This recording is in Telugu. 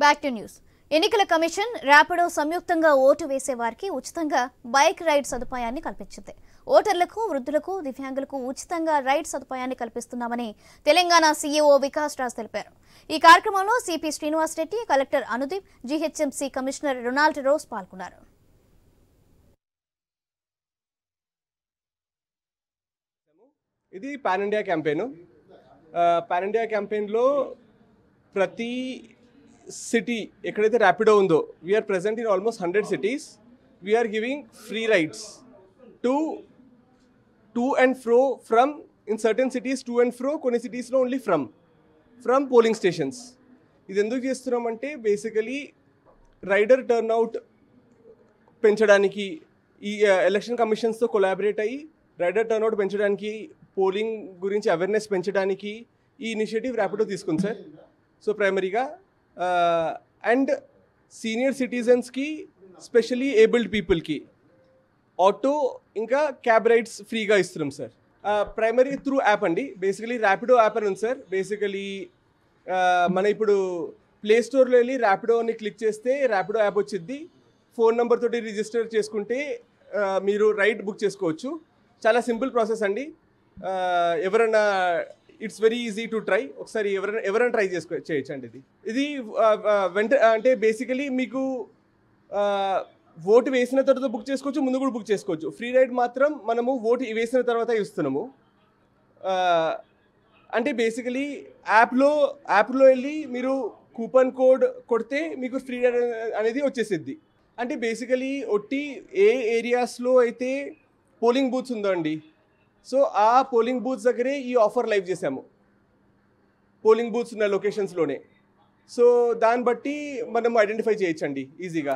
Back to news. ఎన్నికల కమిషన్ ర్యాపిడో సంయుక్తంగా ఓటు వేసే వారికి ఉచితంగా బైక్ రైడ్ సదుపాయాన్ని కల్పించింది. ఓటర్లకు, వృద్ధులకు, దివ్యాంగులకు ఉచితంగా రైడ్ సదుపాయాన్ని కల్పిస్తున్నామని తెలంగాణ సీఈఓ వికాస్ రాజ్ తెలిపారు. ఈ కార్యక్రమంలో CP Srinivas Reddy, collector Anudeep, GHMC commissioner Ronald Rose పాల్గొన్నారు. ఇది pan India campaign. Pan India క్యాంపెయిన్లో ప్రతి సిటీ ఎక్కడైతే ర్యాపిడో ఉందో we are present in almost 100 cities. We are giving free rides to and fro from in certain cities to and fro, కొన్ని సిటీస్లో ఓన్లీ ఫ్రమ్ పోలింగ్ స్టేషన్స్. ఇది ఎందుకు చేస్తున్నామంటే బేసికలీ రైడర్ టర్న్అవుట్ పెంచడానికి, ఈ ఎలక్షన్ కమిషన్స్తో కొలాబరేట్ అయ్యి రైడర్ టర్న్అవుట్ పెంచడానికి, పోలింగ్ గురించి అవేర్నెస్ పెంచడానికి ఈ ఇనిషియేటివ్ ర్యాపిడో తీసుకుంది సార్. సో ప్రైమరీగా అండ్ సీనియర్ సిటిజన్స్కి, స్పెషలీ ఏబుల్డ్ పీపుల్కి ఆటో ఇంకా క్యాబ్ రైడ్స్ ఫ్రీగా ఇస్తున్నాం సార్. ప్రైమరీ త్రూ యాప్ అండి. బేసికలీ ర్యాపిడో యాప్ అని ఉంది సార్. బేసికలీ మన ఇప్పుడు ప్లే స్టోర్లో వెళ్ళి ర్యాపిడో అని క్లిక్ చేస్తే ర్యాపిడో యాప్ వచ్చింది. ఫోన్ నెంబర్ తోటి రిజిస్టర్ చేసుకుంటే మీరు రైడ్ బుక్ చేసుకోవచ్చు. చాలా సింపుల్ ప్రాసెస్ అండి. ఎవరైనా it's very easy to try. ఒకసారి ఎవరైనా ట్రై చేయొచ్చు అండి. ఇది అంటే బేసికలీ మీకు ఓటు వేసిన తర్వాత బుక్ చేసుకోవచ్చు, ముందు కూడా బుక్ చేసుకోవచ్చు. ఫ్రీ రైడ్ మాత్రం మనము ఓటు వేసిన తర్వాత ఇస్తున్నాము. అంటే బేసికలీ యాప్లో వెళ్ళి మీరు కూపన్ కోడ్ కొడితే మీకు ఫ్రీ రైడ్ అనేది వచ్చేసిద్ది. అంటే బేసికలీ ఒట్టి ఏ ఏరియాస్లో అయితే పోలింగ్ బూత్స్ ఉందో అండి, సో ఆ పోలింగ్ బూత్స్ దగ్గరే ఈ ఆఫర్ లైవ్ చేసాము, పోలింగ్ బూత్స్ ఉన్న లొకేషన్స్లోనే. సో దాన్ని బట్టి మనం ఐడెంటిఫై చేయొచ్చండి ఈజీగా.